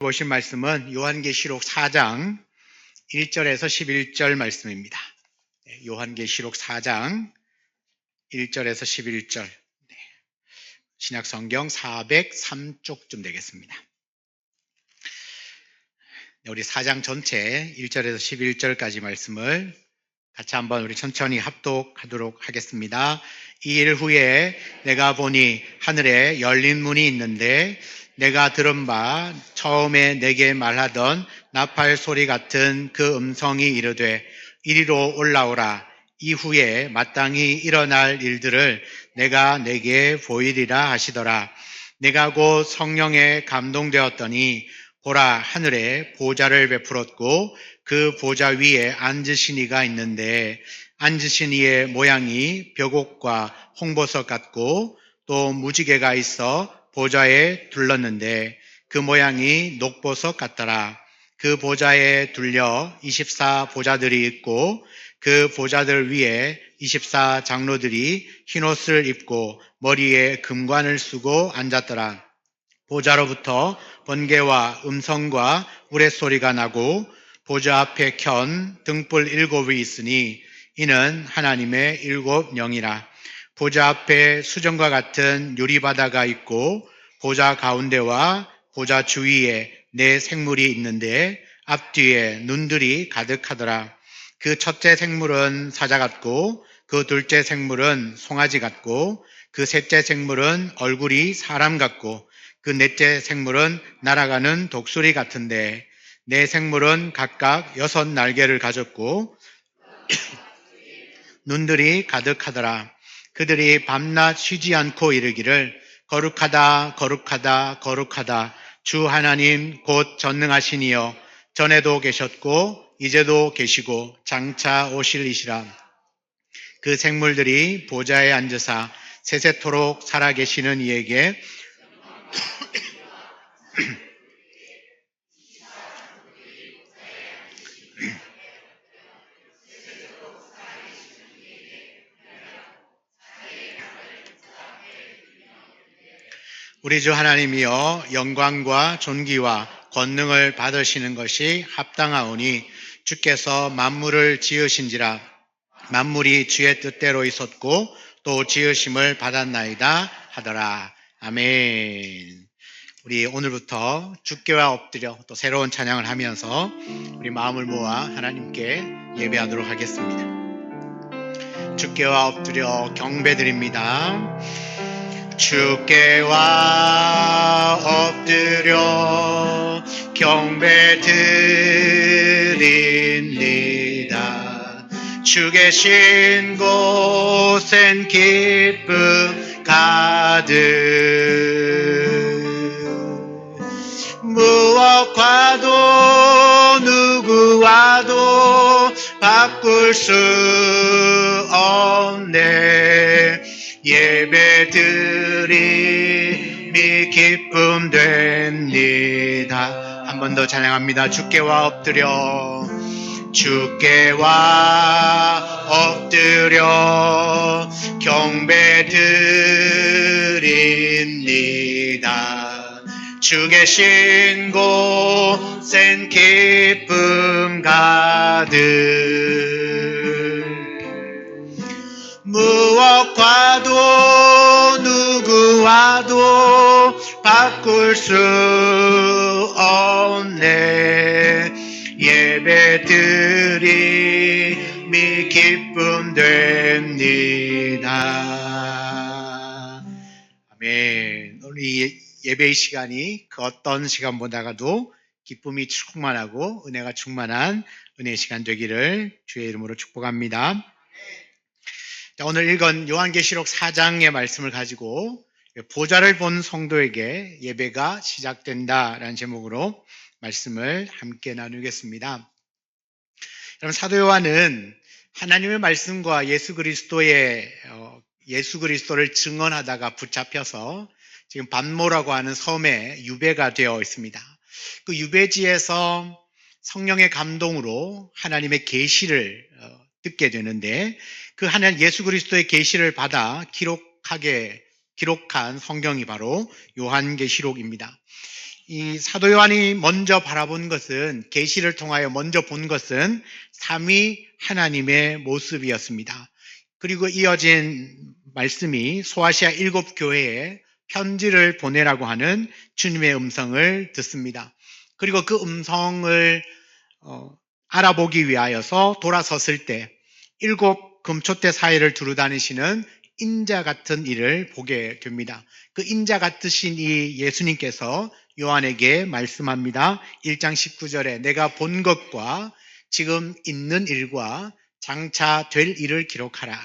보신 말씀은 요한계시록 4장 1절에서 11절 말씀입니다. 요한계시록 4장 1절에서 11절, 신약성경 403쪽쯤 되겠습니다. 우리 4장 전체 1절에서 11절까지 말씀을 같이 한번 우리 천천히 합독하도록 하겠습니다. 이 일 후에 내가 보니 하늘에 열린 문이 있는데 내가 들은 바 처음에 내게 말하던 나팔 소리 같은 그 음성이 이르되 이리로 올라오라. 이후에 마땅히 일어날 일들을 내가 내게 보이리라 하시더라. 내가 곧 성령에 감동되었더니 보라, 하늘에 보좌를 베풀었고 그 보좌 위에 앉으신 이가 있는데 앉으신 이의 모양이 벽옥과 홍보석 같고 또 무지개가 있어 보좌에 둘렀는데 그 모양이 녹보석 같더라. 그 보좌에 둘려 24 보좌들이 있고 그 보좌들 위에 24 장로들이 흰옷을 입고 머리에 금관을 쓰고 앉았더라. 보좌로부터 번개와 음성과 우레소리가 나고 보좌 앞에 켠 등불 7이 있으니 이는 하나님의 7 영이라. 보좌 앞에 수정과 같은 유리바다가 있고 보좌 가운데와 보좌 주위에 4 생물이 있는데 앞뒤에 눈들이 가득하더라. 그 첫째 생물은 사자 같고 그 둘째 생물은 송아지 같고 그 셋째 생물은 얼굴이 사람 같고 그 넷째 생물은 날아가는 독수리 같은데 4 생물은 각각 6 날개를 가졌고 눈들이 가득하더라. 그들이 밤낮 쉬지 않고 이르기를 거룩하다 거룩하다 거룩하다 주 하나님 곧 전능하신 이여 전에도 계셨고 이제도 계시고 장차 오실 이시라. 그 생물들이 보좌에 앉으사 세세토록 살아계시는 이에게 우리 주 하나님이여 영광과 존귀와 권능을 받으시는 것이 합당하오니 주께서 만물을 지으신지라. 만물이 주의 뜻대로 있었고 또 지으심을 받았나이다 하더라. 아멘. 우리 오늘부터 주께와 엎드려 또 새로운 찬양을 하면서 우리 마음을 모아 하나님께 예배하도록 하겠습니다. 주께와 엎드려 경배드립니다. 주께와 엎드려 경배드립니다. 주 계신 곳엔 기쁨 가득 무엇과도 누구와도 바꿀 수 없네. 예배드림이 기쁨 됩니다. 한 번 더 찬양합니다. 주께와 엎드려 주께와 엎드려 경배드립니다. 주 계신 곳엔 기쁨 가득 무엇과도 누구와도 바꿀 수 없네. 예배드림이 기쁨 됩니다. 아멘. 오늘 이 예배의 시간이 그 어떤 시간보다도 기쁨이 충만하고 은혜가 충만한 은혜의 시간 되기를 주의 이름으로 축복합니다. 오늘 읽은 요한계시록 4장의 말씀을 가지고 보좌를 본 성도에게 예배가 시작된다라는 제목으로 말씀을 함께 나누겠습니다. 여러분, 사도 요한은 하나님의 말씀과 예수 그리스도를 증언하다가 붙잡혀서 지금 반모라고 하는 섬에 유배가 되어 있습니다. 그 유배지에서 성령의 감동으로 하나님의 계시를 듣게 되는데 그 하나님 예수 그리스도의 계시를 받아 기록한 성경이 바로 요한계시록입니다. 이 사도 요한이 먼저 바라본 것은, 계시를 통하여 먼저 본 것은 삼위 하나님의 모습이었습니다. 그리고 이어진 말씀이 소아시아 7교회에 편지를 보내라고 하는 주님의 음성을 듣습니다. 그리고 그 음성을 알아보기 위하여서 돌아섰을 때 7 금초대 사이를 두루 다니시는 인자 같은 이를 보게 됩니다. 그 인자 같으신 이 예수님께서 요한에게 말씀합니다. 1장 19절에 내가 본 것과 지금 있는 일과 장차 될 일을 기록하라.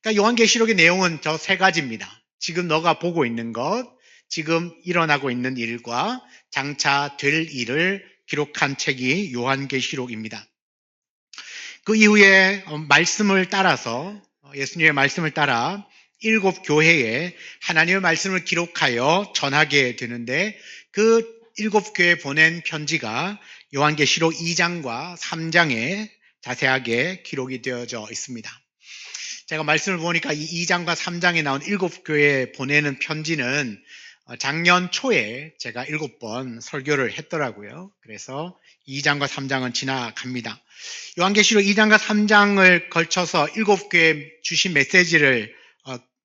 그러니까 요한계시록의 내용은 저 세 가지입니다. 지금 너가 보고 있는 것, 지금 일어나고 있는 일과 장차 될 일을 기록한 책이 요한계시록입니다. 그 이후에 말씀을 따라서, 예수님의 말씀을 따라 7 교회에 하나님의 말씀을 기록하여 전하게 되는데, 그 7 교회에 보낸 편지가 요한계시록 2장과 3장에 자세하게 기록이 되어져 있습니다. 제가 말씀을 보니까 이 2장과 3장에 나온 7 교회에 보내는 편지는 작년 초에 제가 7번 설교를 했더라고요. 그래서 2장과 3장은 지나갑니다. 요한계시록 2장과 3장을 걸쳐서 7 교회에 주신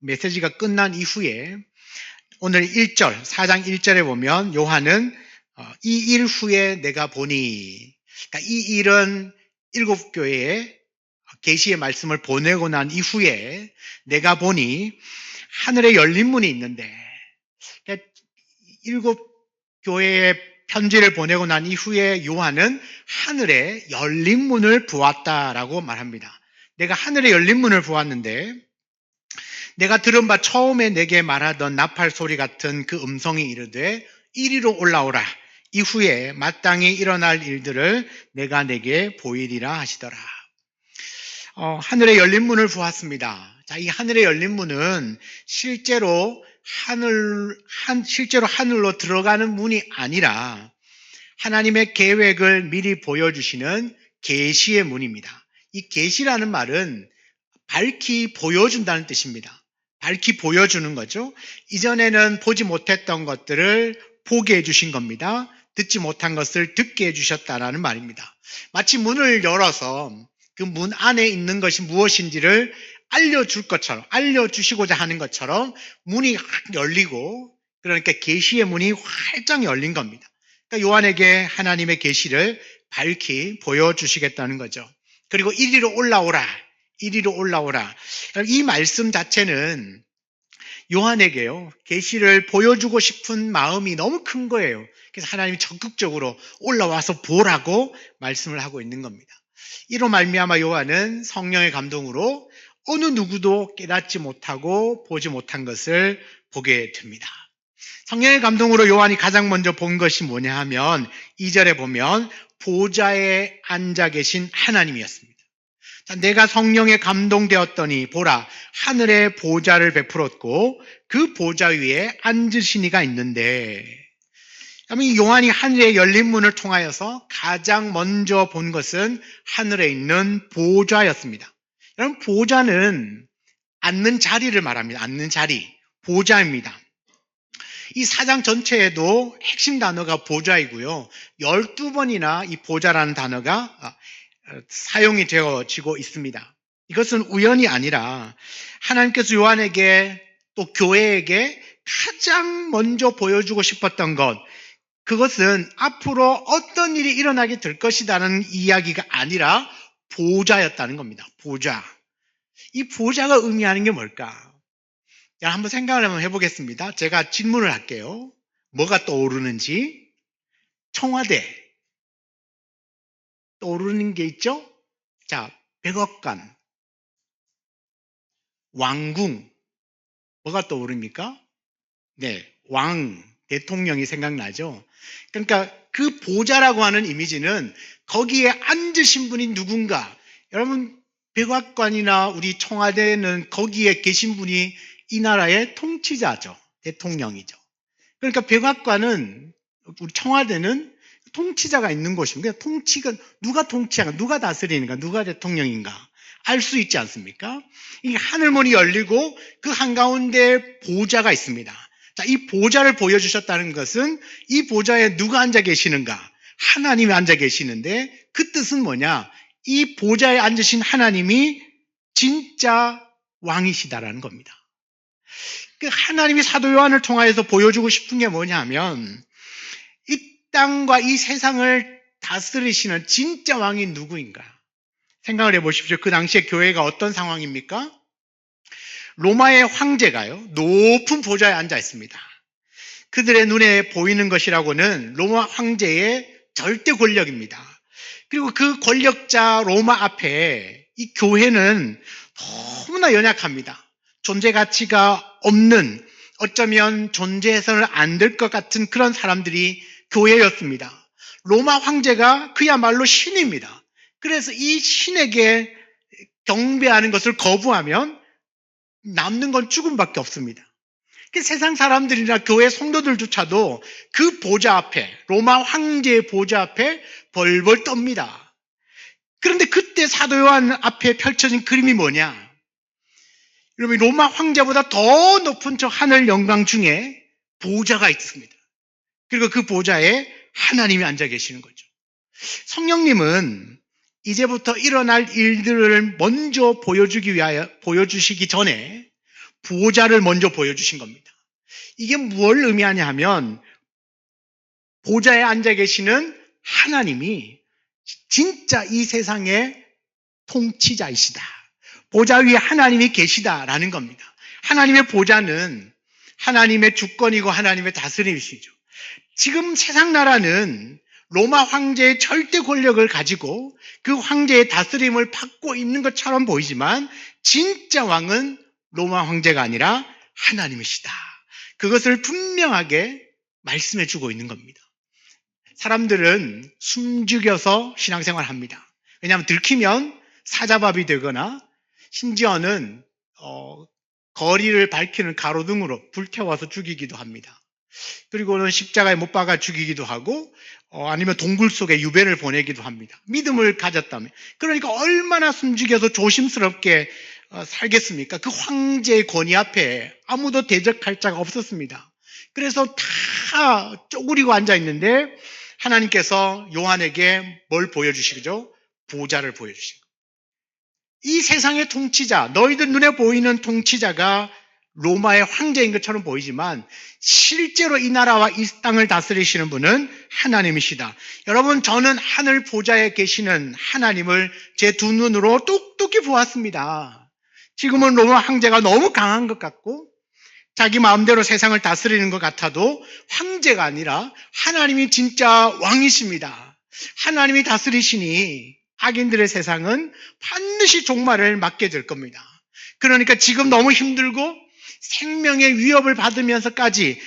메시지가 끝난 이후에 오늘 1절, 4장 1절에 보면 요한은 이 일 후에 내가 보니, 그러니까 이 일은 7 교회에 계시의 말씀을 보내고 난 이후에 내가 보니 하늘에 열린 문이 있는데, 그러니까 7 교회에 편지를 보내고 난 이후에 요한은 하늘에 열린 문을 보았다라고 말합니다. 내가 하늘에 열린 문을 보았는데, 내가 들은 바 처음에 내게 말하던 나팔 소리 같은 그 음성이 이르되 이리로 올라오라. 이후에 마땅히 일어날 일들을 내가 내게 보이리라 하시더라. 하늘에 열린 문을 보았습니다. 자, 이 하늘에 열린 문은 실제로 하늘로 들어가는 문이 아니라 하나님의 계획을 미리 보여주시는 계시의 문입니다. 이 계시라는 말은 밝히 보여준다는 뜻입니다. 밝히 보여주는 거죠. 이전에는 보지 못했던 것들을 보게 해주신 겁니다. 듣지 못한 것을 듣게 해주셨다라는 말입니다. 마치 문을 열어서 그 문 안에 있는 것이 무엇인지를 알려줄 것처럼, 알려주시고자 하는 것처럼 문이 확 열리고, 그러니까 계시의 문이 활짝 열린 겁니다. 그러니까 요한에게 하나님의 계시를 밝히 보여주시겠다는 거죠. 그리고 이리로 올라오라. 이리로 올라오라. 이 말씀 자체는 요한에게요, 계시를 보여주고 싶은 마음이 너무 큰 거예요. 그래서 하나님이 적극적으로 올라와서 보라고 말씀을 하고 있는 겁니다. 이로 말미암아 요한은 성령의 감동으로 어느 누구도 깨닫지 못하고 보지 못한 것을 보게 됩니다. 성령의 감동으로 요한이 가장 먼저 본 것이 뭐냐 하면 2절에 보면 보좌에 앉아 계신 하나님이었습니다. 자, 내가 성령에 감동되었더니 보라, 하늘에 보좌를 베풀었고 그 보좌 위에 앉으신 이가 있는데, 요한이 하늘에 열린 문을 통하여서 가장 먼저 본 것은 하늘에 있는 보좌였습니다. 여러분, 보좌는 앉는 자리를 말합니다. 앉는 자리, 보좌입니다. 이 4장 전체에도 핵심 단어가 보좌이고요. 12번이나 이 보좌라는 단어가 사용이 되어지고 있습니다. 이것은 우연이 아니라 하나님께서 요한에게 또 교회에게 가장 먼저 보여주고 싶었던 것, 그것은 앞으로 어떤 일이 일어나게 될 것이라는 이야기가 아니라 보좌였다는 겁니다. 보좌. 이 보좌가 의미하는 게 뭘까? 한번 생각을 한번 해보겠습니다. 제가 질문을 할게요. 뭐가 떠오르는지. 청와대. 떠오르는 게 있죠? 자, 백악관, 왕궁. 뭐가 떠오릅니까? 네, 왕, 대통령이 생각나죠? 그러니까 그 보좌라고 하는 이미지는 거기에 앉으신 분이 누군가. 여러분, 백악관이나 우리 청와대는 거기에 계신 분이 이 나라의 통치자죠. 대통령이죠. 그러니까 백악관은, 우리 청와대는 통치자가 있는 곳입니다. 통치가 누가 통치하는가, 누가 다스리는가, 누가 대통령인가 알 수 있지 않습니까? 이 하늘문이 열리고 그 한가운데 보좌가 있습니다. 자, 이 보좌를 보여주셨다는 것은 이 보좌에 누가 앉아 계시는가? 하나님이 앉아 계시는데 그 뜻은 뭐냐? 이 보좌에 앉으신 하나님이 진짜 왕이시다라는 겁니다. 그 하나님이 사도 요한을 통하여서 보여주고 싶은 게 뭐냐 하면 이 땅과 이 세상을 다스리시는 진짜 왕이 누구인가? 생각을 해보십시오. 그 당시에 교회가 어떤 상황입니까? 로마의 황제가요, 높은 보좌에 앉아 있습니다. 그들의 눈에 보이는 것이라고는 로마 황제의 절대 권력입니다. 그리고 그 권력자 로마 앞에 이 교회는 너무나 연약합니다. 존재 가치가 없는, 어쩌면 존재해서는 안 될 것 같은 그런 사람들이 교회였습니다. 로마 황제가 그야말로 신입니다. 그래서 이 신에게 경배하는 것을 거부하면 남는 건 죽음밖에 없습니다. 세상 사람들이나 교회 성도들조차도 그 보좌 앞에, 로마 황제의 보좌 앞에 벌벌 떱니다. 그런데 그때 사도 요한 앞에 펼쳐진 그림이 뭐냐? 여러분, 로마 황제보다 더 높은 저 하늘 영광 중에 보좌가 있습니다. 그리고 그 보좌에 하나님이 앉아 계시는 거죠. 성령님은 이제부터 일어날 일들을 먼저 보여주시기 전에 보좌를 먼저 보여주신 겁니다. 이게 뭘 의미하냐 하면 보좌에 앉아 계시는 하나님이 진짜 이 세상의 통치자이시다. 보좌 위에 하나님이 계시다라는 겁니다. 하나님의 보좌는 하나님의 주권이고 하나님의 다스림이시죠. 지금 세상 나라는 로마 황제의 절대 권력을 가지고 그 황제의 다스림을 받고 있는 것처럼 보이지만 진짜 왕은 로마 황제가 아니라 하나님이시다. 그것을 분명하게 말씀해 주고 있는 겁니다. 사람들은 숨죽여서 신앙생활을 합니다. 왜냐하면 들키면 사자밥이 되거나 심지어는 거리를 밝히는 가로등으로 불태워서 죽이기도 합니다. 그리고는 십자가에 못 박아 죽이기도 하고 아니면 동굴 속에 유배를 보내기도 합니다. 믿음을 가졌다면. 그러니까 얼마나 숨죽여서 조심스럽게 살겠습니까? 그 황제의 권위 앞에 아무도 대적할 자가 없었습니다. 그래서 다 쪼그리고 앉아 있는데 하나님께서 요한에게 뭘 보여주시죠? 보좌를 보여주신 거예요. 이 세상의 통치자, 너희들 눈에 보이는 통치자가 로마의 황제인 것처럼 보이지만 실제로 이 나라와 이 땅을 다스리시는 분은 하나님이시다. 여러분, 저는 하늘 보좌에 계시는 하나님을 제 두 눈으로 똑똑히 보았습니다. 지금은 로마 황제가 너무 강한 것 같고 자기 마음대로 세상을 다스리는 것 같아도 황제가 아니라 하나님이 진짜 왕이십니다. 하나님이 다스리시니 악인들의 세상은 반드시 종말을 맞게 될 겁니다. 그러니까 지금 너무 힘들고 생명의 위협을 받으면서까지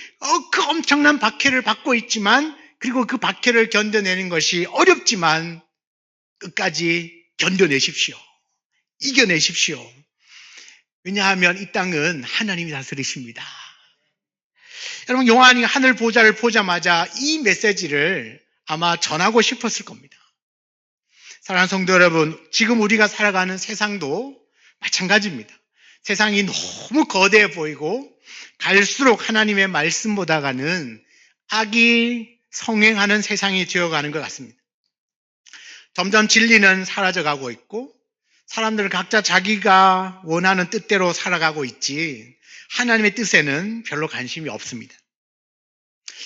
그 엄청난 박해를 받고 있지만, 그리고 그 박해를 견뎌내는 것이 어렵지만 끝까지 견뎌내십시오. 이겨내십시오. 왜냐하면 이 땅은 하나님이 다스리십니다. 여러분, 요한이 하늘 보좌를 보자마자 이 메시지를 아마 전하고 싶었을 겁니다. 사랑하는 성도 여러분, 지금 우리가 살아가는 세상도 마찬가지입니다. 세상이 너무 거대해 보이고 갈수록 하나님의 말씀보다가는 악이 성행하는 세상이 되어가는 것 같습니다. 점점 진리는 사라져가고 있고 사람들은 각자 자기가 원하는 뜻대로 살아가고 있지 하나님의 뜻에는 별로 관심이 없습니다.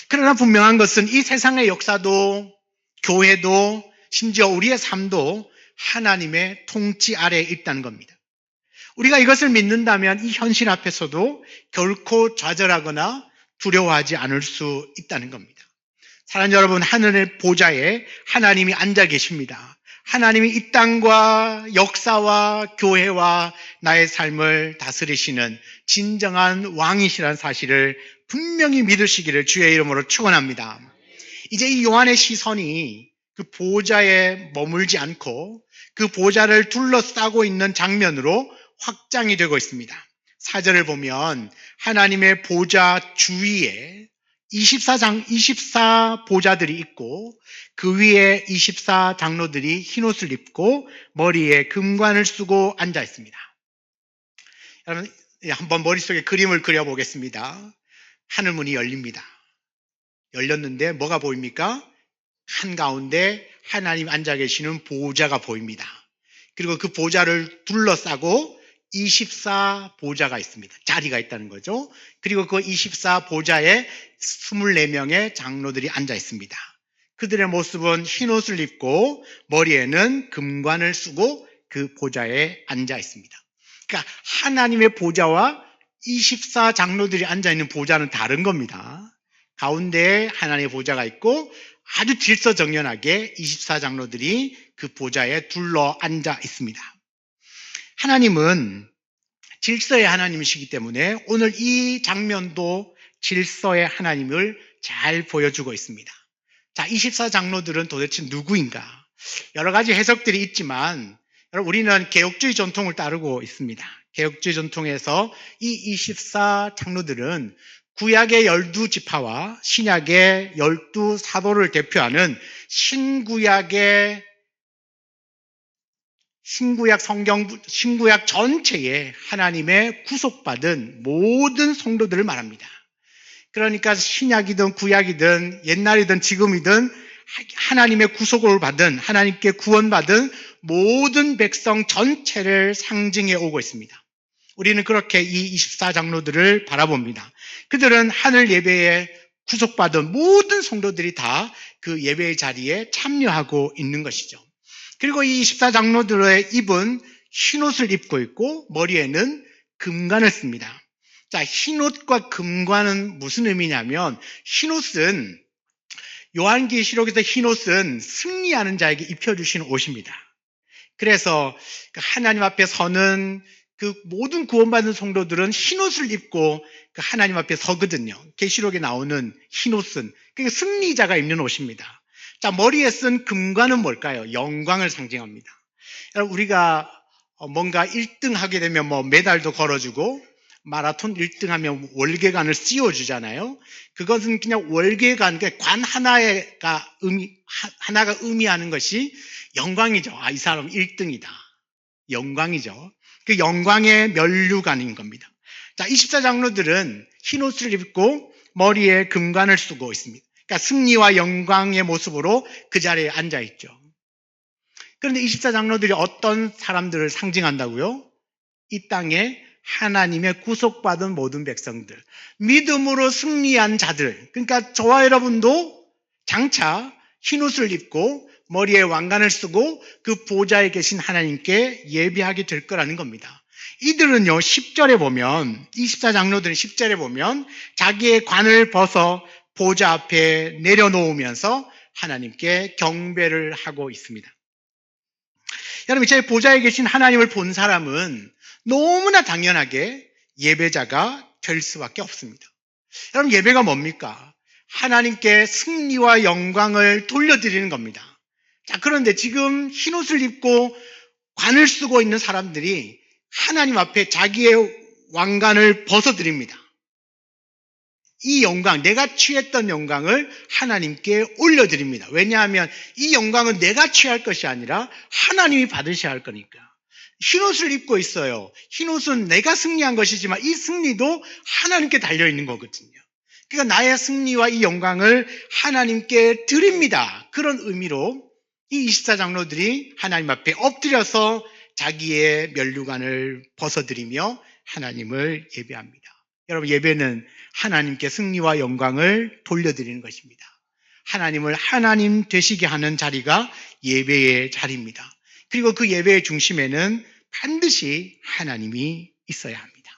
그러나 분명한 것은 이 세상의 역사도 교회도 심지어 우리의 삶도 하나님의 통치 아래에 있다는 겁니다. 우리가 이것을 믿는다면 이 현실 앞에서도 결코 좌절하거나 두려워하지 않을 수 있다는 겁니다. 사랑하는 여러분, 하늘의 보좌에 하나님이 앉아 계십니다. 하나님이 이 땅과 역사와 교회와 나의 삶을 다스리시는 진정한 왕이시라는 사실을 분명히 믿으시기를 주의 이름으로 축원합니다. 이제 이 요한의 시선이 그 보좌에 머물지 않고 그 보좌를 둘러싸고 있는 장면으로 확장이 되고 있습니다. 4절을 보면 하나님의 보좌 주위에 24 보좌들이 있고 그 위에 24 장로들이 흰옷을 입고 머리에 금관을 쓰고 앉아 있습니다. 여러분, 한번 머릿속에 그림을 그려보겠습니다. 하늘문이 열립니다. 열렸는데 뭐가 보입니까? 한가운데 하나님 앉아 계시는 보좌가 보입니다. 그리고 그 보좌를 둘러싸고 24 보좌가 있습니다. 자리가 있다는 거죠. 그리고 그 24 보좌에 24명의 장로들이 앉아 있습니다. 그들의 모습은 흰옷을 입고 머리에는 금관을 쓰고 그 보좌에 앉아 있습니다. 그러니까 하나님의 보좌와 24 장로들이 앉아 있는 보좌는 다른 겁니다. 가운데에 하나님의 보좌가 있고 아주 질서정연하게 24 장로들이 그 보좌에 둘러 앉아 있습니다. 하나님은 질서의 하나님이시기 때문에 오늘 이 장면도 질서의 하나님을 잘 보여주고 있습니다. 자, 24 장로들은 도대체 누구인가? 여러 가지 해석들이 있지만 우리는 개혁주의 전통을 따르고 있습니다. 개혁주의 전통에서 이 24 장로들은 구약의 12지파와 신약의 12사도를 대표하는 신구약 전체에 하나님의 구속받은 모든 성도들을 말합니다. 그러니까 신약이든 구약이든 옛날이든 지금이든 하나님의 구속을 받은, 하나님께 구원받은 모든 백성 전체를 상징해 오고 있습니다. 우리는 그렇게 이 24 장로들을 바라봅니다. 그들은 하늘 예배에 구속받은 모든 성도들이 다 그 예배의 자리에 참여하고 있는 것이죠. 그리고 이 24 장로들의 입은 흰옷을 입고 있고 머리에는 금관을 씁니다. 자, 흰옷과 금관은 무슨 의미냐면 흰옷은 요한계시록에서 흰옷은 승리하는 자에게 입혀주시는 옷입니다. 그래서 하나님 앞에 서는 그 모든 구원받은 성도들은 흰옷을 입고 그 하나님 앞에 서거든요. 계시록에 나오는 흰옷은 그게 승리자가 입는 옷입니다. 자, 머리에 쓴 금관은 뭘까요? 영광을 상징합니다. 여러분, 우리가 뭔가 1등 하게 되면 뭐 메달도 걸어주고 마라톤 1등 하면 월계관을 씌워주잖아요. 그것은 그냥 월계관, 관 하나가 의미하는 것이 영광이죠. 아, 이 사람 1등이다. 영광이죠. 그 영광의 면류관인 겁니다. 자, 24 장로들은 흰옷을 입고 머리에 금관을 쓰고 있습니다. 그러니까 승리와 영광의 모습으로 그 자리에 앉아 있죠. 그런데 24 장로들이 어떤 사람들을 상징한다고요? 이 땅에 하나님의 구속받은 모든 백성들, 믿음으로 승리한 자들, 그러니까 저와 여러분도 장차 흰옷을 입고 머리에 왕관을 쓰고 그 보좌에 계신 하나님께 예배하게 될 거라는 겁니다. 이들은요, 10절에 보면, 24 장로들은 10절에 보면 자기의 관을 벗어 보좌 앞에 내려놓으면서 하나님께 경배를 하고 있습니다. 여러분, 제 보좌에 계신 하나님을 본 사람은 너무나 당연하게 예배자가 될 수밖에 없습니다. 여러분, 예배가 뭡니까? 하나님께 승리와 영광을 돌려드리는 겁니다. 자, 그런데 지금 흰옷을 입고 관을 쓰고 있는 사람들이 하나님 앞에 자기의 왕관을 벗어드립니다. 이 영광, 내가 취했던 영광을 하나님께 올려드립니다. 왜냐하면 이 영광은 내가 취할 것이 아니라 하나님이 받으셔야 할 거니까. 흰옷을 입고 있어요. 흰옷은 내가 승리한 것이지만 이 승리도 하나님께 달려있는 거거든요. 그러니까 나의 승리와 이 영광을 하나님께 드립니다. 그런 의미로 이 24 장로들이 하나님 앞에 엎드려서 자기의 면류관을 벗어드리며 하나님을 예배합니다. 여러분, 예배는 하나님께 승리와 영광을 돌려드리는 것입니다. 하나님을 하나님 되시게 하는 자리가 예배의 자리입니다. 그리고 그 예배의 중심에는 반드시 하나님이 있어야 합니다.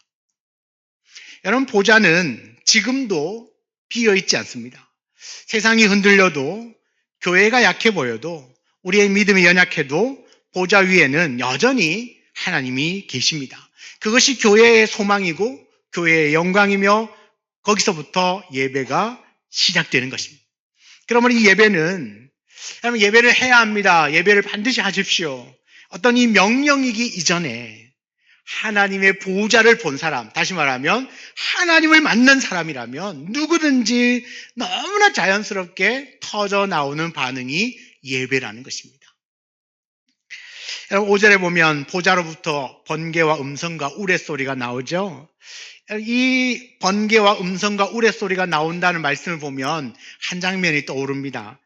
여러분, 보좌는 지금도 비어있지 않습니다. 세상이 흔들려도, 교회가 약해 보여도, 우리의 믿음이 연약해도 보좌 위에는 여전히 하나님이 계십니다. 그것이 교회의 소망이고 교회의 영광이며 거기서부터 예배가 시작되는 것입니다. 그러면 이 예배는, 여러분, 예배를 해야 합니다. 예배를 반드시 하십시오. 어떤 이 명령이기 이전에 하나님의 보좌를 본 사람, 다시 말하면 하나님을 만난 사람이라면 누구든지 너무나 자연스럽게 터져 나오는 반응이 예배라는 것입니다. 여러분, 5절에 보면 보좌로부터 번개와 음성과 우레소리가 나오죠. 이 번개와 음성과 우레소리가 나온다는 말씀을 보면 한 장면이 떠오릅니다.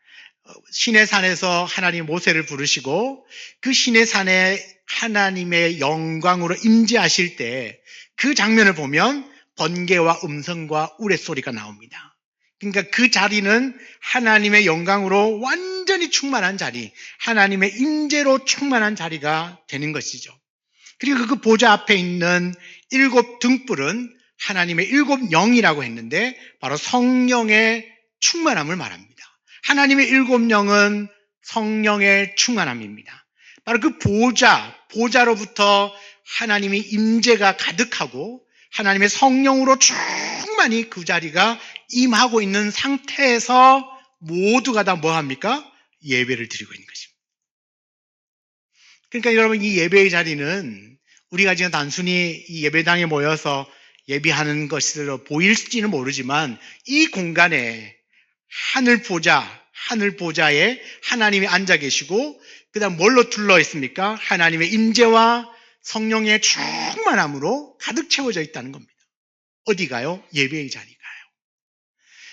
시내산에서 하나님 모세를 부르시고 그 시내산에 하나님의 영광으로 임재하실 때 그 장면을 보면 번개와 음성과 우레소리가 나옵니다. 그러니까 그 자리는 하나님의 영광으로 완전히 충만한 자리, 하나님의 임재로 충만한 자리가 되는 것이죠. 그리고 그 보좌 앞에 있는 7 등불은 하나님의 7 영이라고 했는데 바로 성령의 충만함을 말합니다. 하나님의 7 영은 성령의 충만함입니다. 바로 그 보좌로부터 하나님의 임재가 가득하고 하나님의 성령으로 충만히 그 자리가 임하고 있는 상태에서 모두가 다 뭐합니까? 예배를 드리고 있는 것입니다. 그러니까 여러분, 이 예배의 자리는 우리가 지금 단순히 이 예배당에 모여서 예배하는 것으로 보일지는 모르지만 이 공간에 하늘 보좌에 하나님이 앉아 계시고 그 다음 뭘로 둘러 있습니까? 하나님의 임재와 성령의 충만함으로 가득 채워져 있다는 겁니다. 어디가요? 예배의 자리가요.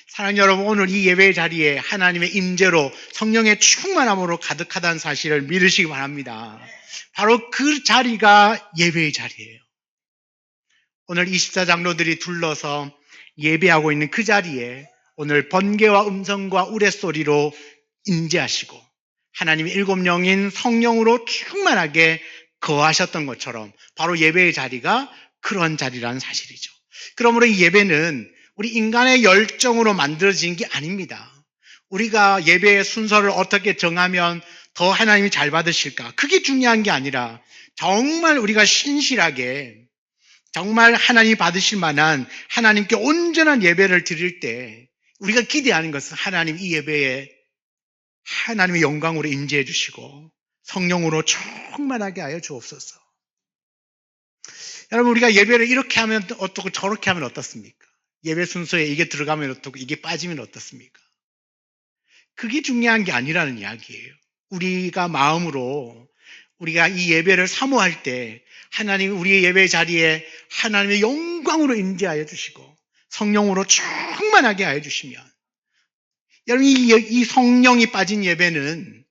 사랑하는 여러분, 오늘 이 예배의 자리에 하나님의 임재로 성령의 충만함으로 가득하다는 사실을 믿으시기 바랍니다. 바로 그 자리가 예배의 자리예요. 오늘 24장로들이 둘러서 예배하고 있는 그 자리에 오늘 번개와 음성과 우레소리로 임재하시고 하나님의 7 영인 성령으로 충만하게 거하셨던 것처럼 바로 예배의 자리가 그런 자리라는 사실이죠. 그러므로 이 예배는 우리 인간의 열정으로 만들어진 게 아닙니다. 우리가 예배의 순서를 어떻게 정하면 더 하나님이 잘 받으실까? 그게 중요한 게 아니라 정말 우리가 신실하게 정말 하나님이 받으실 만한 하나님께 온전한 예배를 드릴 때 우리가 기대하는 것은 하나님 이 예배에 하나님의 영광으로 임재해 주시고 성령으로 충만하게 하여 주옵소서. 여러분, 우리가 예배를 이렇게 하면 어떻고 저렇게 하면 어떻습니까? 예배 순서에 이게 들어가면 어떻고 이게 빠지면 어떻습니까? 그게 중요한 게 아니라는 이야기예요. 우리가 마음으로 우리가 이 예배를 사모할 때 하나님 우리의 예배 자리에 하나님의 영광으로 임재하여 주시고 성령으로 충만하게 하여 주시면 여러분, 이 성령이 빠진 예배는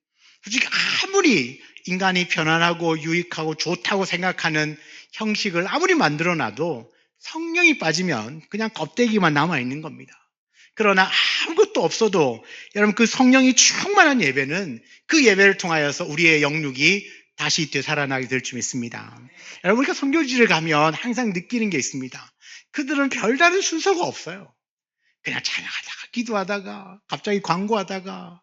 솔직히 아무리 인간이 편안하고 유익하고 좋다고 생각하는 형식을 아무리 만들어놔도 성령이 빠지면 그냥 껍데기만 남아있는 겁니다. 그러나 아무것도 없어도 여러분 그 성령이 충만한 예배는 그 예배를 통하여서 우리의 영육이 다시 되살아나게 될 줄 믿습니다. 여러분, 우리가 선교지를 가면 항상 느끼는 게 있습니다. 그들은 별다른 순서가 없어요. 그냥 찬양하다가 기도하다가 갑자기 광고하다가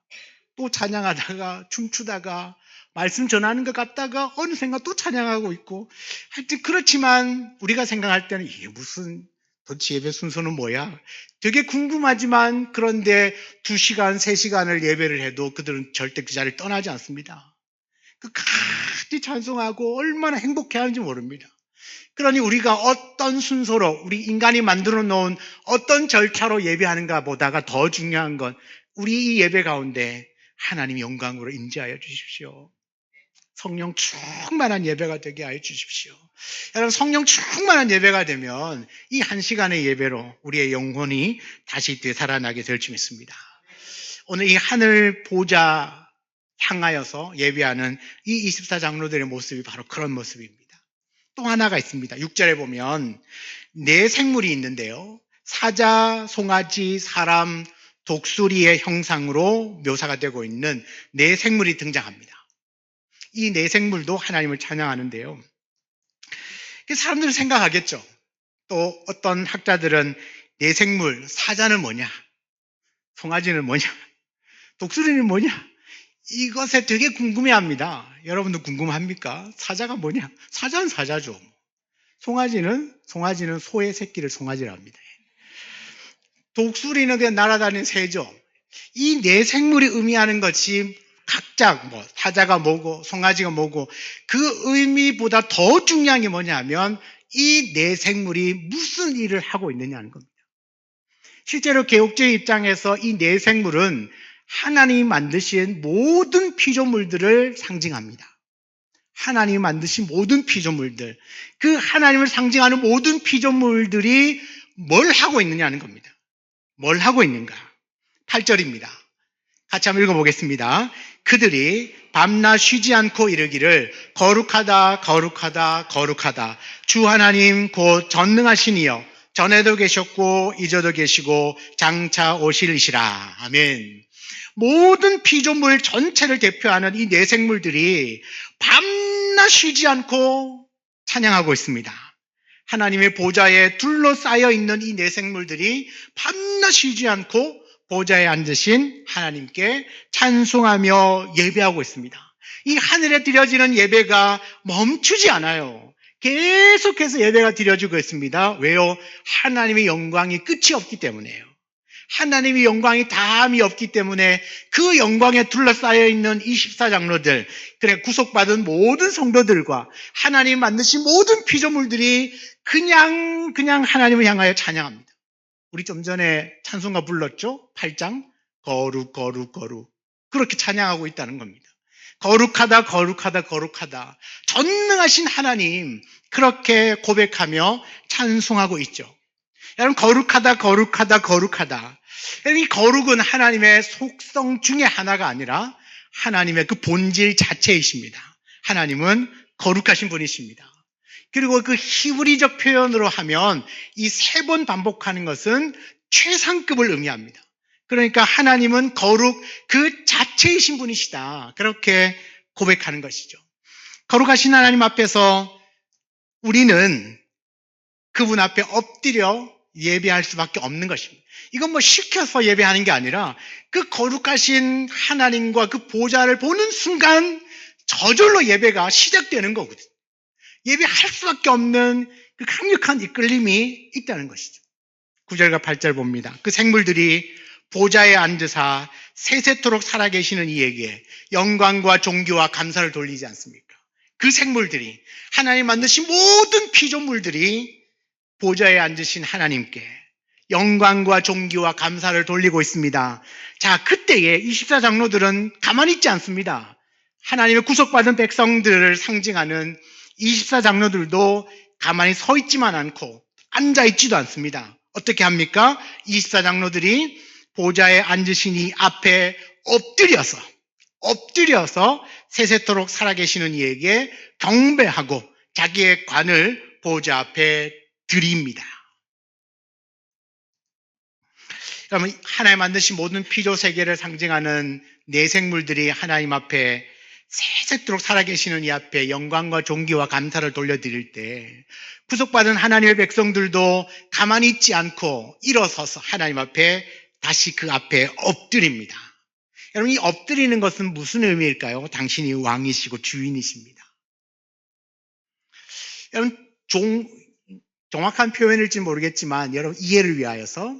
또 찬양하다가 춤추다가 말씀 전하는 것 같다가 어느샌가 또 찬양하고 있고 하여튼 그렇지만 우리가 생각할 때는 이게 무슨 도대체 예배 순서는 뭐야? 되게 궁금하지만 그런데 2시간, 3시간을 예배를 해도 그들은 절대 그 자리를 떠나지 않습니다. 끝까지 찬송하고 얼마나 행복해하는지 모릅니다. 그러니 우리가 어떤 순서로 우리 인간이 만들어 놓은 어떤 절차로 예배하는가 보다가 더 중요한 건 우리 이 예배 가운데 하나님의 영광으로 임재하여 주십시오. 성령 충만한 예배가 되게 하여 주십시오. 여러분, 성령 충만한 예배가 되면 이 1시간의 예배로 우리의 영혼이 다시 되살아나게 될 줄 믿습니다. 오늘 이 하늘 보좌 향하여서 예배하는 이 24장로들의 모습이 바로 그런 모습입니다. 또 하나가 있습니다. 6절에 보면 4 생물이 있는데요. 사자, 송아지, 사람, 독수리의 형상으로 묘사가 되고 있는 4 생물이 등장합니다. 이 4 생물도 하나님을 찬양하는데요. 사람들은 생각하겠죠. 또 어떤 학자들은 4 생물, 사자는 뭐냐? 송아지는 뭐냐? 독수리는 뭐냐? 이것에 되게 궁금해합니다. 여러분도 궁금합니까? 사자가 뭐냐? 사자는 사자죠. 송아지는 소의 새끼를 송아지라 합니다. 독수리는 그냥 날아다니는 새죠. 이 4 생물이 의미하는 것이 각자 사자가 뭐고 송아지가 뭐고 그 의미보다 더 중요한 게 뭐냐면 이 4 생물이 무슨 일을 하고 있느냐는 겁니다. 실제로 개혁주의 입장에서 이 4 생물은 하나님이 만드신 모든 피조물들을 상징합니다. 하나님이 만드신 모든 피조물들, 그 하나님을 상징하는 모든 피조물들이 뭘 하고 있느냐는 겁니다. 뭘 하고 있는가? 8절입니다. 같이 한번 읽어보겠습니다. 그들이 밤낮 쉬지 않고 이르기를 거룩하다 거룩하다 거룩하다 주 하나님 곧 전능하신 이여 전에도 계셨고 이제도 계시고 장차 오실이시라. 아멘. 모든 피조물 전체를 대표하는 이 내생물들이 밤낮 쉬지 않고 찬양하고 있습니다. 하나님의 보좌에 둘러싸여 있는 이 내생물들이 밤낮 쉬지 않고 보좌에 앉으신 하나님께 찬송하며 예배하고 있습니다. 이 하늘에 드려지는 예배가 멈추지 않아요. 계속해서 예배가 드려지고 있습니다. 왜요? 하나님의 영광이 끝이 없기 때문에요. 하나님의 영광이 다함이 없기 때문에 그 영광에 둘러싸여 있는 24장로들, 그래 구속받은 모든 성도들과 하나님 만드신 모든 피조물들이 그냥 하나님을 향하여 찬양합니다. 우리 좀 전에 찬송가 불렀죠? 8장 거룩 거룩 거룩 그렇게 찬양하고 있다는 겁니다. 거룩하다 거룩하다 거룩하다 전능하신 하나님 그렇게 고백하며 찬송하고 있죠. 여러분 거룩하다 거룩하다 거룩하다 이 거룩은 하나님의 속성 중에 하나가 아니라 하나님의 그 본질 자체이십니다. 하나님은 거룩하신 분이십니다. 그리고 그 히브리적 표현으로 하면 이 3번 반복하는 것은 최상급을 의미합니다. 그러니까 하나님은 거룩 그 자체이신 분이시다. 그렇게 고백하는 것이죠. 거룩하신 하나님 앞에서 우리는 그분 앞에 엎드려 예배할 수밖에 없는 것입니다. 이건 뭐 시켜서 예배하는 게 아니라 그 거룩하신 하나님과 그 보좌를 보는 순간 저절로 예배가 시작되는 거거든요. 예배할 수밖에 없는 그 강력한 이끌림이 있다는 것이죠. 9절과 8절 봅니다. 그 생물들이 보좌에 앉으사 세세토록 살아계시는 이에게 영광과 존귀와 감사를 돌리지 않습니까? 그 생물들이 하나님 만드신 모든 피조물들이 보좌에 앉으신 하나님께 영광과 존귀와 감사를 돌리고 있습니다. 자, 그때에 24장로들은 가만히 있지 않습니다. 하나님의 구속받은 백성들을 상징하는 24장로들도 가만히 서 있지만 않고 앉아 있지도 않습니다. 어떻게 합니까? 24장로들이 보좌에 앉으신 이 앞에 엎드려서 세세토록 살아계시는 이에게 경배하고 자기의 관을 보좌 앞에 드립니다. 그러면 하나님 만드신 모든 피조 세계를 상징하는 내생물들이 하나님 앞에 세세토록 살아계시는 이 앞에 영광과 존귀와 감사를 돌려드릴 때 구속받은 하나님의 백성들도 가만히 있지 않고 일어서서 하나님 앞에 다시 그 앞에 엎드립니다. 여러분, 이 엎드리는 것은 무슨 의미일까요? 당신이 왕이시고 주인이십니다. 여러분, 정확한 표현일지 모르겠지만 여러분 이해를 위하여서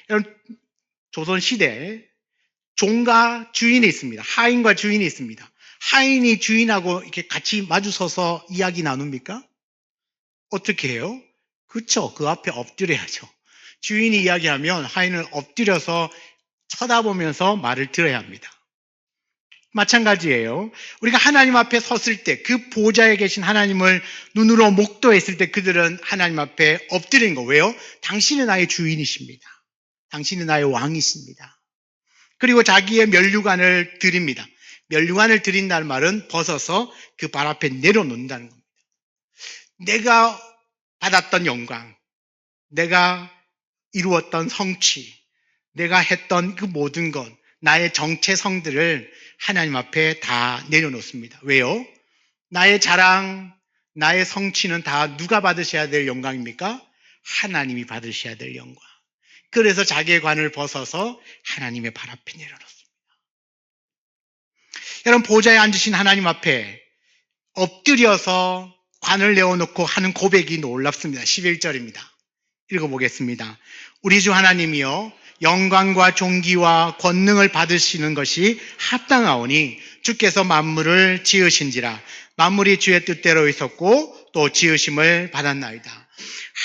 여러분 조선시대에 종과 주인이 있습니다. 하인과 주인이 있습니다. 하인이 주인하고 이렇게 같이 마주서서 이야기 나눕니까? 어떻게 해요? 그렇죠. 그 앞에 엎드려야죠. 주인이 이야기하면 하인은 엎드려서 쳐다보면서 말을 들어야 합니다. 마찬가지예요. 우리가 하나님 앞에 섰을 때 그 보좌에 계신 하나님을 눈으로 목도했을 때 그들은 하나님 앞에 엎드리는 거. 왜요? 당신은 나의 주인이십니다. 당신은 나의 왕이십니다. 그리고 자기의 면류관을 드립니다. 면류관을 드린다는 말은 벗어서 그 발 앞에 내려놓는다는 겁니다. 내가 받았던 영광, 내가 이루었던 성취, 내가 했던 그 모든 것, 나의 정체성들을 하나님 앞에 다 내려놓습니다. 왜요? 나의 자랑, 나의 성취는 다 누가 받으셔야 될 영광입니까? 하나님이 받으셔야 될 영광. 그래서 자기의 관을 벗어서 하나님의 발 앞에 내려놓습니다. 여러분, 보좌에 앉으신 하나님 앞에 엎드려서 관을 내어놓고 하는 고백이 놀랍습니다. 11절입니다. 읽어보겠습니다. 우리 주 하나님이여 영광과 존귀와 권능을 받으시는 것이 합당하오니 주께서 만물을 지으신지라 만물이 주의 뜻대로 있었고 또 지으심을 받았나이다.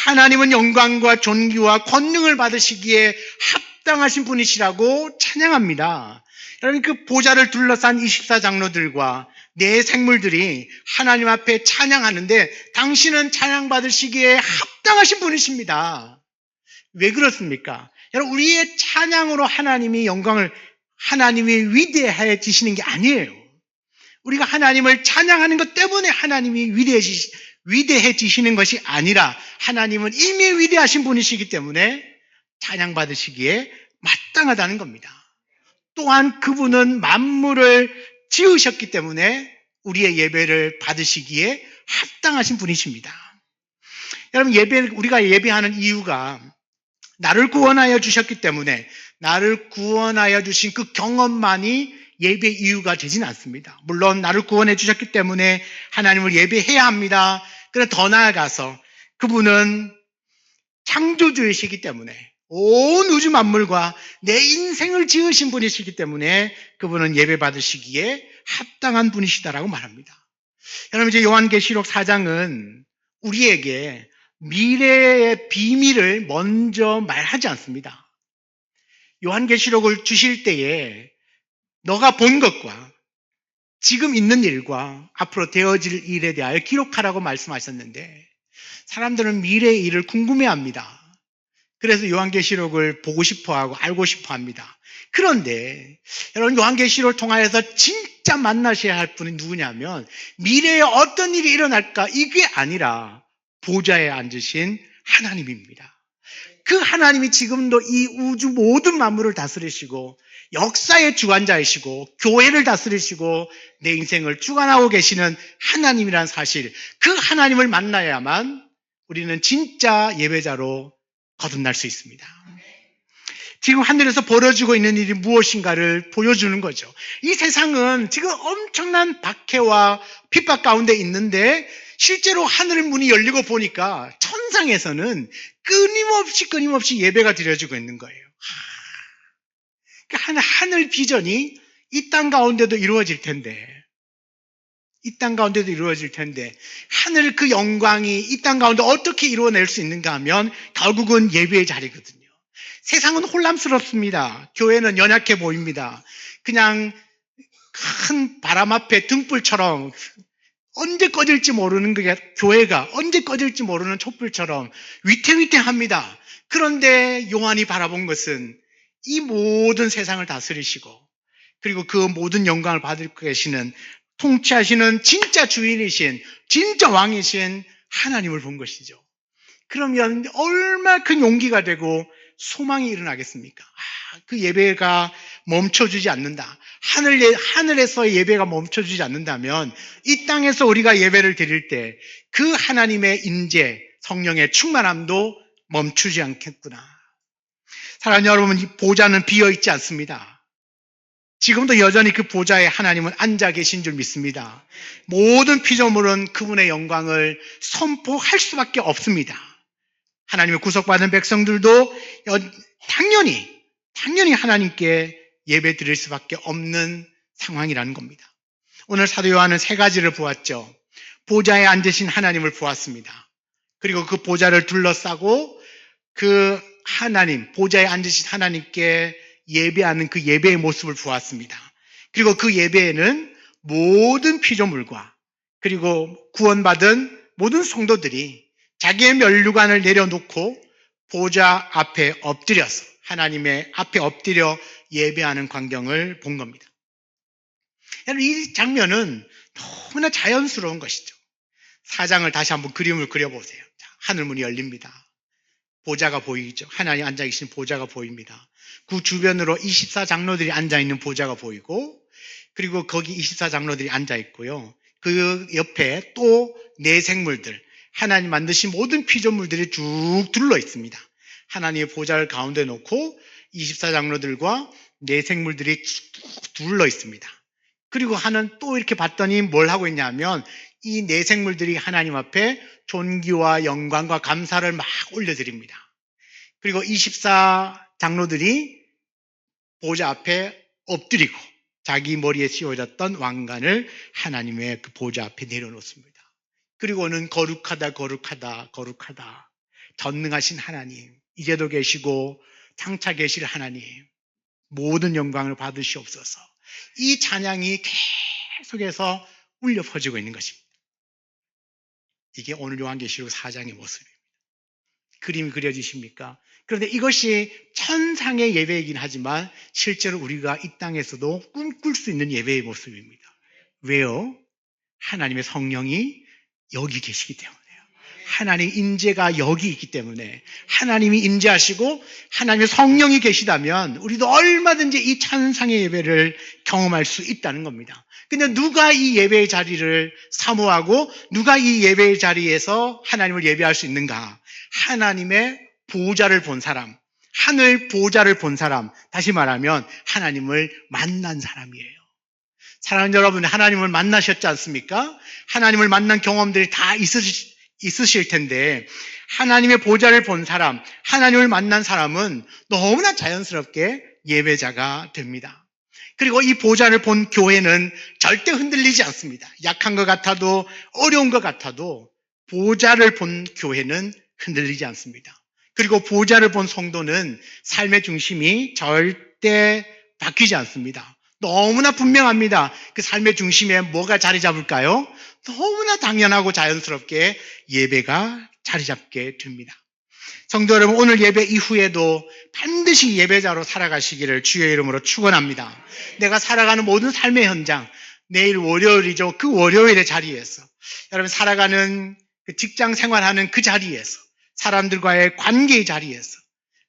하나님은 영광과 존귀와 권능을 받으시기에 합당하신 분이시라고 찬양합니다. 여러분, 그 보좌를 둘러싼 24장로들과 내 생물들이 하나님 앞에 찬양하는데 당신은 찬양받으시기에 합당하신 분이십니다. 왜 그렇습니까? 여러분, 우리의 찬양으로 하나님이 위대해지시는 게 아니에요. 우리가 하나님을 찬양하는 것 때문에 하나님이 위대해지시는 것이 아니라 하나님은 이미 위대하신 분이시기 때문에 찬양받으시기에 마땅하다는 겁니다. 또한 그분은 만물을 지으셨기 때문에 우리의 예배를 받으시기에 합당하신 분이십니다. 여러분, 우리가 예배하는 이유가 나를 구원하여 주셨기 때문에 나를 구원하여 주신 그 경험만이 예배 이유가 되진 않습니다. 물론 나를 구원해 주셨기 때문에 하나님을 예배해야 합니다. 그러나 더 나아가서 그분은 창조주이시기 때문에 온 우주 만물과 내 인생을 지으신 분이시기 때문에 그분은 예배 받으시기에 합당한 분이시다라고 말합니다. 여러분, 이제 요한계시록 4장은 우리에게 미래의 비밀을 먼저 말하지 않습니다. 요한계시록을 주실 때에 너가 본 것과 지금 있는 일과 앞으로 되어질 일에 대하여 기록하라고 말씀하셨는데 사람들은 미래의 일을 궁금해합니다. 그래서 요한계시록을 보고 싶어하고 알고 싶어합니다. 그런데 여러분, 요한계시록을 통하여서 진짜 만나셔야 할 분이 누구냐면 미래에 어떤 일이 일어날까 이게 아니라 보좌에 앉으신 하나님입니다. 그 하나님이 지금도 이 우주 모든 만물을 다스리시고 역사의 주관자이시고 교회를 다스리시고 내 인생을 주관하고 계시는 하나님이라는 사실, 그 하나님을 만나야만 우리는 진짜 예배자로 거듭날 수 있습니다. 지금 하늘에서 벌어지고 있는 일이 무엇인가를 보여주는 거죠. 이 세상은 지금 엄청난 박해와 핍박 가운데 있는데 실제로 하늘의 문이 열리고 보니까 천상에서는 끊임없이 예배가 드려지고 있는 거예요. 그러니까 하늘 비전이 이 땅 가운데도 이루어질 텐데 하늘 그 영광이 이 땅 가운데 어떻게 이루어낼 수 있는가 하면 결국은 예배의 자리거든요. 세상은 혼란스럽습니다. 교회는 연약해 보입니다. 그냥 큰 바람 앞에 등불처럼 언제 꺼질지 모르는 교회가 언제 꺼질지 모르는 촛불처럼 위태위태합니다. 그런데 요한이 바라본 것은 이 모든 세상을 다스리시고 그리고 그 모든 영광을 받을 계시는 통치하시는 진짜 주인이신 진짜 왕이신 하나님을 본 것이죠. 그러면 얼마나 큰 용기가 되고 소망이 일어나겠습니까? 그 예배가 멈춰주지 않는다. 하늘에서의 예배가 멈춰주지 않는다면 이 땅에서 우리가 예배를 드릴 때 그 하나님의 인재, 성령의 충만함도 멈추지 않겠구나. 사랑하는 여러분, 이 보좌는 비어있지 않습니다. 지금도 여전히 그 보좌에 하나님은 앉아 계신 줄 믿습니다. 모든 피조물은 그분의 영광을 선포할 수밖에 없습니다. 하나님의 구속받은 백성들도 당연히 하나님께 예배 드릴 수밖에 없는 상황이라는 겁니다. 오늘 사도 요한은 세 가지를 보았죠. 보좌에 앉으신 하나님을 보았습니다. 그리고 그 보좌를 둘러싸고 그 보좌에 앉으신 하나님께 예배하는 그 예배의 모습을 보았습니다. 그리고 그 예배에는 모든 피조물과 그리고 구원받은 모든 성도들이 자기의 면류관을 내려놓고 보좌 앞에 엎드려서 하나님의 앞에 엎드려 예배하는 광경을 본 겁니다. 여러분, 이 장면은 너무나 자연스러운 것이죠. 4장을 다시 한번 그림을 그려보세요. 하늘문이 열립니다. 보좌가 보이죠. 하나님 앉아 계신 보좌가 보입니다. 그 주변으로 24장로들이 앉아있는 보좌가 보이고 그리고 거기 24장로들이 앉아있고요. 그 옆에 또 네 생물들, 하나님 만드신 모든 피조물들이 쭉 둘러 있습니다. 하나님의 보좌를 가운데 놓고 24장로들과 네 생물들이 쭉 둘러 있습니다. 그리고 또 이렇게 봤더니 뭘 하고 있냐면 이 네 생물들이 하나님 앞에 존귀와 영광과 감사를 막 올려드립니다. 그리고 24장로들이 보좌 앞에 엎드리고 자기 머리에 씌워졌던 왕관을 하나님의 그 보좌 앞에 내려놓습니다. 그리고는 거룩하다 전능하신 하나님, 이제도 계시고 장차 계실 하나님, 모든 영광을 받으시옵소서. 이 찬양이 계속해서 울려 퍼지고 있는 것입니다. 이게 오늘 요한계시록 4장의 모습입니다. 그림이 그려지십니까? 그런데 이것이 천상의 예배이긴 하지만 실제로 우리가 이 땅에서도 꿈꿀 수 있는 예배의 모습입니다. 왜요? 하나님의 성령이 여기 계시기 때문에요. 하나님의 임재가 여기 있기 때문에 하나님이 임재하시고 하나님의 성령이 계시다면 우리도 얼마든지 이 천상의 예배를 경험할 수 있다는 겁니다. 근데 누가 이 예배의 자리를 사모하고 누가 이 예배의 자리에서 하나님을 예배할 수 있는가? 하나님의 보좌를 본 사람, 하늘 보좌를 본 사람, 다시 말하면 하나님을 만난 사람이에요. 사랑하는 여러분, 하나님을 만나셨지 않습니까? 하나님을 만난 경험들이 다 있으실 텐데 하나님의 보좌를 본 사람, 하나님을 만난 사람은 너무나 자연스럽게 예배자가 됩니다. 그리고 이 보좌를 본 교회는 절대 흔들리지 않습니다. 약한 것 같아도 어려운 것 같아도 보좌를 본 교회는 흔들리지 않습니다. 그리고 보좌를 본 성도는 삶의 중심이 절대 바뀌지 않습니다. 너무나 분명합니다. 그 삶의 중심에 뭐가 자리 잡을까요? 너무나 당연하고 자연스럽게 예배가 자리 잡게 됩니다. 성도 여러분, 오늘 예배 이후에도 반드시 예배자로 살아가시기를 주의 이름으로 축원합니다. 내가 살아가는 모든 삶의 현장, 내일 월요일이죠. 그 월요일의 자리에서 여러분 살아가는 그 직장 생활하는 그 자리에서 사람들과의 관계의 자리에서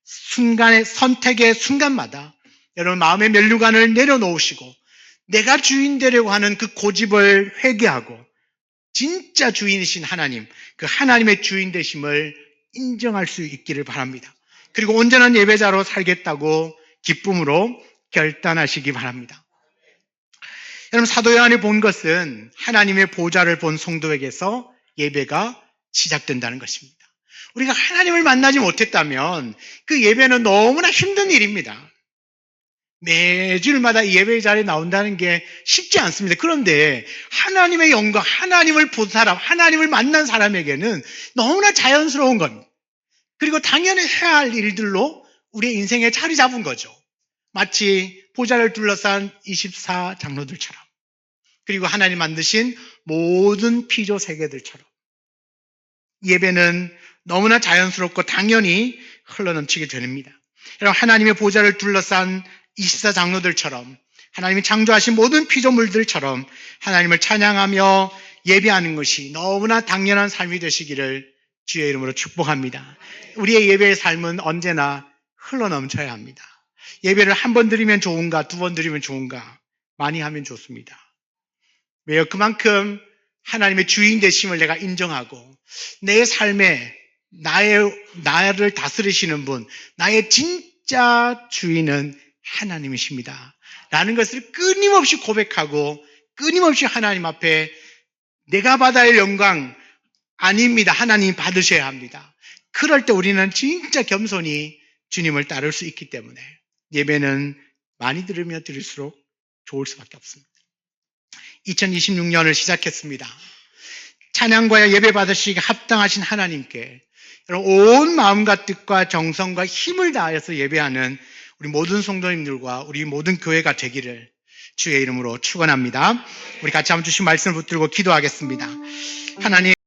순간의 선택의 순간마다 여러분 마음의 면류관을 내려놓으시고 내가 주인 되려고 하는 그 고집을 회개하고 진짜 주인이신 하나님, 그 하나님의 주인 되심을 인정할 수 있기를 바랍니다. 그리고 온전한 예배자로 살겠다고 기쁨으로 결단하시기 바랍니다. 여러분 사도 요한이 본 것은 하나님의 보좌를 본 성도에게서 예배가 시작된다는 것입니다. 우리가 하나님을 만나지 못했다면 그 예배는 너무나 힘든 일입니다. 매주일마다 예배의 자리에 나온다는 게 쉽지 않습니다. 그런데 하나님의 영광, 하나님을 본 사람, 하나님을 만난 사람에게는 너무나 자연스러운 겁니다. 그리고 당연히 해야 할 일들로 우리의 인생에 자리 잡은 거죠. 마치 보좌를 둘러싼 24 장로들처럼, 그리고 하나님 만드신 모든 피조 세계들처럼 예배는 너무나 자연스럽고 당연히 흘러넘치게 됩니다. 여러분 하나님의 보좌를 둘러싼 24 장로들처럼 하나님이 창조하신 모든 피조물들처럼 하나님을 찬양하며 예배하는 것이 너무나 당연한 삶이 되시기를 주의 이름으로 축복합니다. 우리의 예배의 삶은 언제나 흘러넘쳐야 합니다. 예배를 한 번 드리면 좋은가, 두 번 드리면 좋은가, 많이 하면 좋습니다. 왜요? 그만큼 하나님의 주인 되심을 내가 인정하고 내 삶에 나를 다스리시는 분, 나의 진짜 주인은 하나님이십니다. 라는 것을 끊임없이 고백하고 끊임없이 하나님 앞에 내가 받아야 할 영광 아닙니다. 하나님이 받으셔야 합니다. 그럴 때 우리는 진짜 겸손히 주님을 따를 수 있기 때문에 예배는 많이 들으면 들을수록 좋을 수밖에 없습니다. 2026년을 시작했습니다. 찬양과 예배 받으시기에 합당하신 하나님께 온 마음과 뜻과 정성과 힘을 다해서 예배하는 우리 모든 성도님들과 우리 모든 교회가 되기를 주의 이름으로 축원합니다. 우리 같이 한번 주신 말씀을 붙들고 기도하겠습니다. 하나님